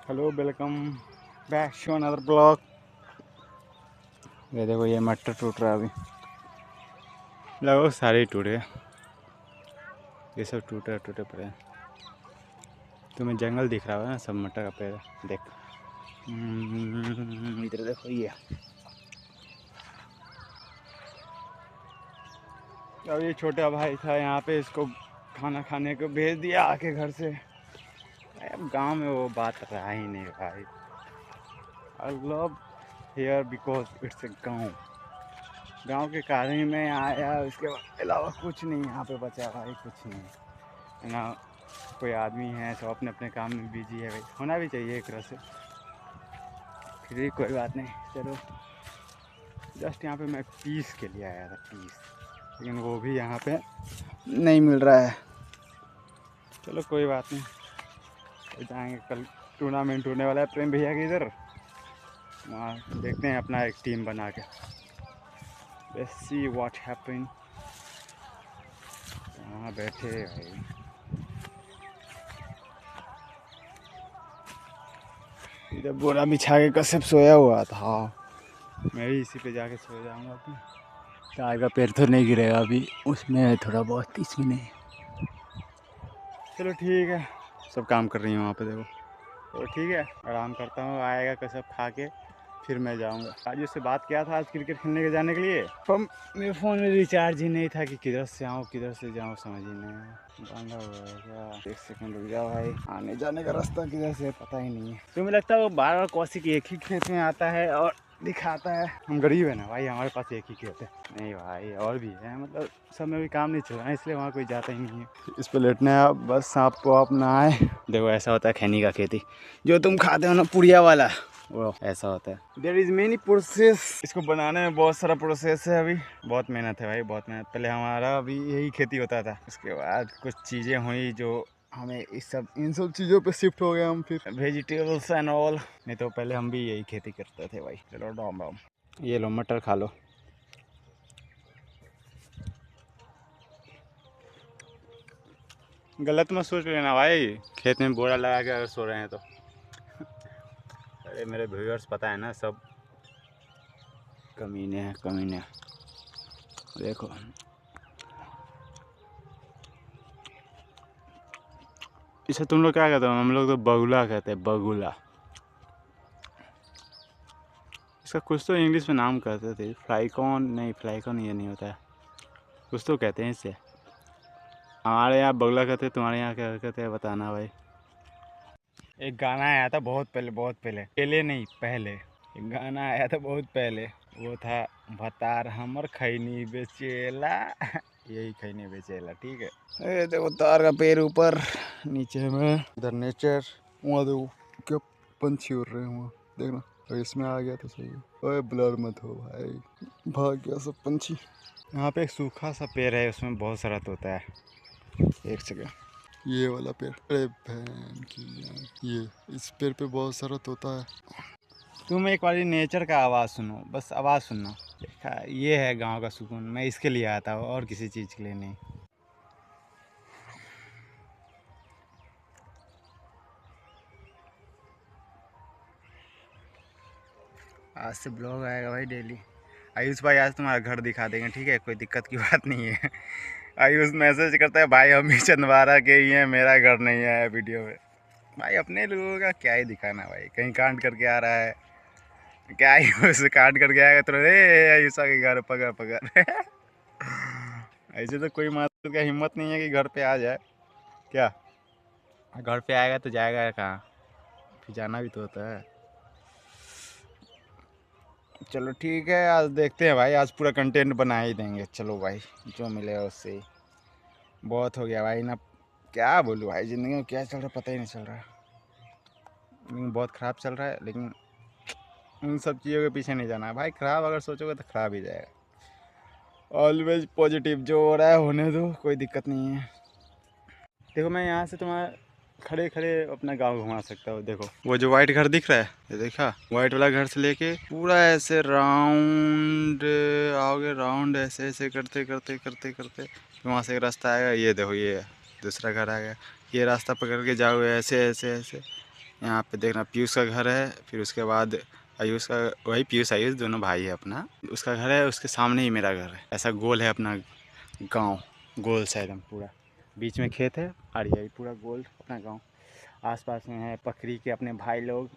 Hello, welcome back to another blog. ये देखो, ये मटर टूट रहा है अभी। लगभग सारे ही टूटे, ये सब टूटे टूटे पड़े हैं। तुम्हें जंगल दिख रहा है ना, सब मटर का पेड़ है। देख इधर देखो, ये अब ये छोटा भाई था यहाँ पे, इसको खाना खाने को भेज दिया आके घर से। अब गांव में वो बात रहा ही नहीं भाई। I love here because it's a गाँव। गांव के कारण ही मैं आया, उसके अलावा कुछ नहीं यहाँ पे बचा भाई, कुछ नहीं है ना। कोई आदमी है, सब अपने अपने काम में बिजी है भाई, होना भी चाहिए एक तरह से। फिर भी कोई बात नहीं, चलो। जस्ट यहाँ पे मैं पीस के लिए आया था, पीस, लेकिन वो भी यहाँ पे नहीं मिल रहा है। चलो कोई बात नहीं, तो जाएंगे कल। टूर्नामेंट होने वाला है प्रेम भैया के इधर, वहाँ देखते हैं अपना एक टीम बना के। Let's see what happen. वहाँ बैठे भाई, इधर बोरा बिछा के कश्यप सोया हुआ था। मैं भी इसी पे जाके सो जाऊंगा अपने। चाय का पेड़ तो नहीं गिरेगा अभी, उसमें है थोड़ा बहुत, इसमें नहीं। चलो ठीक है, सब काम कर रही हूँ वहाँ पे, देखो। तो ठीक है, आराम करता हूँ, आएगा कश्यप खा के फिर मैं जाऊँगा। आज उससे बात किया था आज क्रिकेट खेलने के जाने के लिए, पर मेरे फ़ोन में रिचार्ज ही नहीं था कि किधर से आऊँ किधर से जाऊँ, समझ ही नहीं आया। बांधा हुआ है क्या? एक सेकंड रुक जाओ भाई, आने जाने का रास्ता किधर से पता ही नहीं है। तो मुझे लगता है वो बार बार कौशिक एक ही खेत में आता है और दिखाता है। हम गरीब है ना भाई, हमारे पास एक ही खेत है। नहीं भाई, और भी है, मतलब सब में भी काम नहीं चल रहा है, इसलिए वहाँ कोई जाता ही नहीं है। इस पर लेटना है आप, बस सांप को आप ना आए। देखो ऐसा होता है खैनी का खेती, जो तुम खाते हो ना पुड़िया वाला, वो ऐसा होता है। देयर इज मेनी प्रोसेस, इसको बनाने में बहुत सारा प्रोसेस है। अभी बहुत मेहनत है भाई, बहुत मेहनत। पहले हमारा अभी यही खेती होता था, उसके बाद कुछ चीज़ें हुई जो हमें इन सब चीज़ों पे शिफ्ट हो गए हम, फिर वेजिटेबल्स एंड ऑल। नहीं तो पहले हम भी यही खेती करते थे भाई। चलो डॉम डॉम, ये लो मटर खा लो। गलत मत सोच लेना भाई, खेत में बोरा लगा के अगर सो रहे हैं तो। अरे मेरे व्यूअर्स पता है ना, सब कमीने हैं, कमीने। देखो इसे तुम लोग क्या कहते हो? हम लोग तो बगुला कहते हैं, बगुला। इसका कुछ तो इंग्लिश में नाम कहते थे, फ्लाइकॉन। नहीं, फ्लाइकॉन ये नहीं होता है, कुछ तो कहते हैं इसे। हमारे यहाँ बगुला कहते हैं, तुम्हारे यहाँ क्या कहते हैं बताना भाई। एक गाना आया था बहुत पहले, बहुत पहले, पहले नहीं पहले, एक गाना आया था बहुत पहले, वो था भतार हमर खैनी बेचेला। यही खैनी बेचेला, ठीक है। ये देखो तार का पेड़ ऊपर, नीचे में इधर नेचर। वहाँ देखो क्या पंछी उड़ रहे हैं वहाँ, देखना। तो इसमें आ गया तो सही है। ओए ब्लर मत हो भाई, भाग गया सब पंछी। यहाँ पे एक सूखा सा पेड़ है, उसमें बहुत सारा तोता है। एक सेकंड, ये वाला पेड़, अरे बहन की जान, ये इस पेड़ पे बहुत सारा तोता है। तुम एक बार नेचर का आवाज़ सुनो, बस आवाज़ सुनना। देखा, ये है गांव का सुकून। मैं इसके लिए आता हूँ और किसी चीज़ के लिए नहीं। आज से ब्लॉग आएगा भाई डेली। आयुष भाई आज तुम्हारा घर दिखा देंगे, ठीक है, कोई दिक्कत की बात नहीं है। आयुष मैसेज करता है, भाई हम भी चंदवारा के ही हैं, मेरा घर नहीं आया वीडियो में। भाई अपने लोगों का क्या ही दिखाना भाई, कहीं कांड करके आ रहा है क्या ही, उसे कांड करके आएगा तो आयुषा के घर पकड़ पकड़। ऐसे तो कोई मात्र का हिम्मत नहीं है कि घर पे आ जाए। क्या घर पे आएगा तो जाएगा कहाँ, फिर जाना भी तो होता है। चलो ठीक है, आज देखते हैं भाई, आज पूरा कंटेंट बना ही देंगे। चलो भाई, जो मिलेगा उससे ही बहुत हो गया भाई ना। क्या बोलूँ भाई, ज़िंदगी में क्या चल रहा है पता ही नहीं चल रहा है, लेकिन बहुत ख़राब चल रहा है। लेकिन इन सब चीज़ों के पीछे नहीं जाना है भाई, ख़राब अगर सोचोगे तो ख़राब ही जाएगा। ऑलवेज पॉजिटिव, जो हो रहा है होने दो, कोई दिक्कत नहीं है। देखो मैं यहाँ से तुम्हारा खड़े खड़े अपना गांव घुमा सकता हूँ। देखो वो जो वाइट घर दिख रहा है, ये देखा, वाइट वाला घर से लेके पूरा ऐसे राउंड आओगे, राउंड ऐसे ऐसे करते करते करते करते वहाँ से एक रास्ता आएगा। ये देखो, ये दूसरा घर आ गया। ये रास्ता पकड़ के जाओगे ऐसे ऐसे ऐसे, यहाँ पे देखना पीयूष का घर है, फिर उसके बाद आयुष का, वही पीयूष आयुष दोनों भाई है अपना। उसका घर है, उसके सामने ही मेरा घर है। ऐसा गोल है अपना गांव, गोल सा एकदम पूरा, बीच में खेत है और यही पूरा गोल अपना गांव। आसपास में है पखरी के अपने भाई लोग,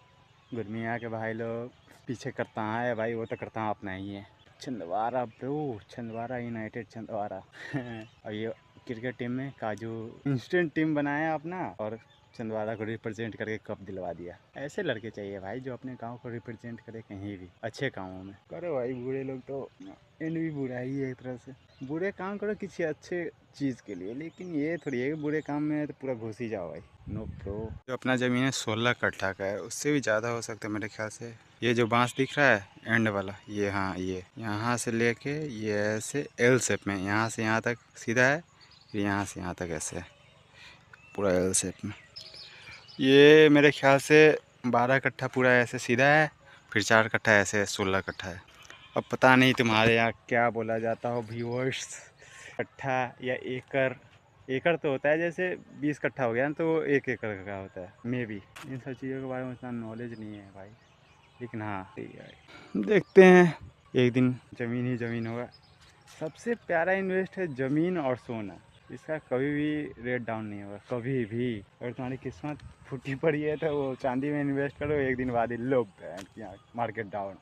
गुरमिया के भाई लोग, पीछे करताहा है भाई, वो तो करताहा अपना ही है। Chhindwara bro, Chhindwara United Chhindwara. और ये क्रिकेट टीम में काजू इंस्टेंट टीम बनाया अपना और छिंदवाड़ा को रिप्रेजेंट करके कप दिलवा दिया। ऐसे लड़के चाहिए भाई जो अपने गांव को रिप्रेजेंट करे कहीं भी, अच्छे कामों में करो भाई। बुरे लोग तो इन भी बुरा ही है एक तरह से, बुरे काम करो किसी अच्छे चीज़ के लिए, लेकिन ये थोड़ी है कि बुरे काम में तो पूरा घुस ही जाओ भाई। No pro. जो अपना ज़मीन है 16 कट्ठा का है, उससे भी ज़्यादा हो सकता है मेरे ख्याल से। ये जो बांस दिख रहा है एंड वाला, ये हाँ, ये यहाँ से लेके ये ऐसे एल शेप में, यहाँ से यहाँ तक सीधा है, फिर यहाँ से यहाँ तक ऐसे है, पूरा एल शेप में। ये मेरे ख्याल से 12 कट्ठा पूरा ऐसे सीधा है, फिर 4 कट्ठा ऐसे 16 कट्ठा है। अब पता नहीं तुम्हारे यहाँ क्या बोला जाता हो व्यूअर्स, कट्ठा या एकड़। एकड़ तो होता है जैसे 20 कट्ठा हो गया ना, तो 1 एकड़ का होता है मे बी। इन सब चीज़ों के बारे में उतना नॉलेज नहीं है भाई, लेकिन हाँ देखते हैं एक दिन ज़मीन ही ज़मीन होगा। सबसे प्यारा इन्वेस्ट है ज़मीन और सोना, इसका कभी भी रेट डाउन नहीं होगा, कभी भी। अगर तुम्हारी किस्मत फूटी पड़ी है तो वो चांदी में इन्वेस्ट करो, एक दिन बाद ही लो मार्केट डाउन।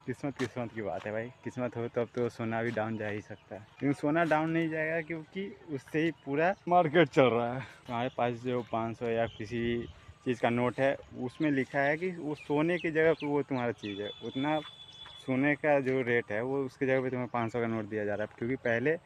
किस्मत की बात है भाई, किस्मत हो तब तो सोना भी डाउन जा ही सकता है, लेकिन सोना डाउन नहीं जाएगा क्योंकि उससे ही पूरा मार्केट चल रहा है। तुम्हारे पास जो 500 या किसी चीज़ का नोट है, उसमें लिखा है कि वो सोने की जगह पर वो तुम्हारा चीज़ है, उतना सोने का जो रेट है वो उसकी जगह पे तुम्हें 500 का नोट दिया जा रहा है। क्योंकि पहले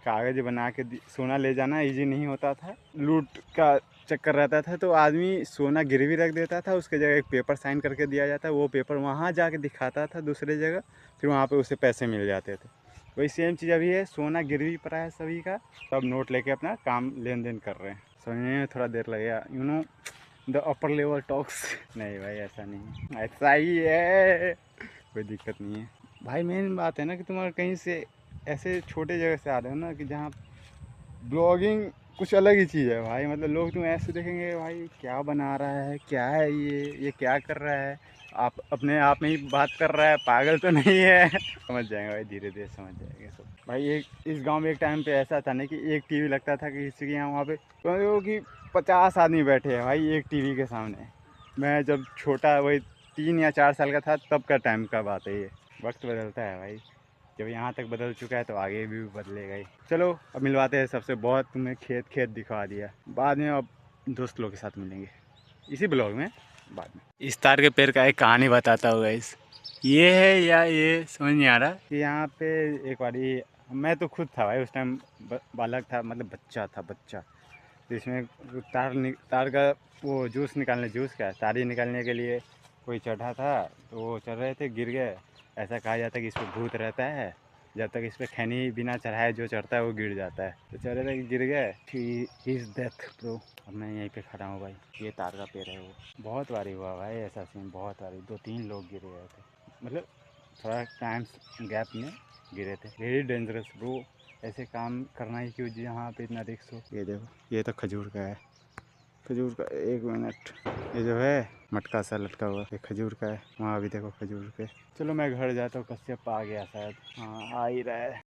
कागज़ बना के सोना ले जाना इजी नहीं होता था, लूट का चक्कर रहता था, तो आदमी सोना गिरवी रख देता था, उसके जगह एक पेपर साइन करके दिया जाता, वो पेपर वहाँ जाके दिखाता था दूसरे जगह, फिर वहाँ पे उसे पैसे मिल जाते थे। वही सेम चीज़ अभी है, सोना गिरवी पड़ा है सभी का, सब नोट लेके अपना काम लेन देन कर रहे हैं। समझने में थोड़ा देर लगेगा, you know the upper level talks. नहीं भाई ऐसा नहीं, ऐसा ही है, कोई दिक्कत नहीं है भाई। मेन बात है ना कि तुम्हारा कहीं से ऐसे छोटे जगह से आ रहे हो ना कि जहाँ ब्लॉगिंग कुछ अलग ही चीज़ है भाई। मतलब लोग तुम्हें ऐसे देखेंगे भाई क्या बना रहा है, क्या है ये क्या कर रहा है, आप अपने आप में ही बात कर रहा है, पागल तो नहीं है। समझ जाएंगे भाई, धीरे धीरे समझ जाएंगे सब भाई। एक इस गांव में एक टाइम पे ऐसा था ना कि एक टीवी लगता था कि किसी के यहाँ, वहाँ पे तो कि 50 आदमी बैठे हैं भाई एक टीवी के सामने। मैं जब छोटा वही 3 या 4 साल का था तब का टाइम का बात है ये। वक्त बदलता है भाई, जब यहाँ तक बदल चुका है तो आगे भी बदलेगा ही। चलो अब मिलवाते हैं सबसे, बहुत तुम्हें खेत दिखा दिया, बाद में अब दोस्त लोग के साथ मिलेंगे इसी ब्लॉग में बाद में। इस तार के पेड़ का एक कहानी बताता हूँ गाइस, ये है या ये समझ नहीं आ रहा कि यहाँ पे एक बारी मैं तो खुद था भाई उस टाइम, बालक था, मतलब बच्चा। तो इसमें तार का वो जूस तारी निकालने के लिए कोई चढ़ा था, तो वो चढ़ रहे थे, गिर गए। ऐसा कहा जाता है कि इस पर भूत रहता है, जब तक इस पर खैनी बिना चढ़ाए जो चढ़ता है वो गिर जाता है। तो चढ़ रहे थे, गिर गए, इज डेथ ब्रो। अब मैं यहीं पे खड़ा हूँ भाई, ये तार का पेड़ है वो। बहुत बारी हुआ भाई ऐसा सीन, बहुत बारी, 2-3 लोग गिर गए थे, मतलब थोड़ा टाइम गैप में गिरे थे। वेरी डेंजरस ब्रो, ऐसे काम करना ही क्यों जहाँ पे इतना रिस्क हो। ये देखो, ये तो खजूर का है, खजूर का, 1 मिनट, ये जो है मटका सा लटका हुआ ये खजूर का है, वहाँ भी देखो खजूर के। चलो मैं घर जाता हूँ, कश्यप आ गया शायद, हाँ आ ही रहा है।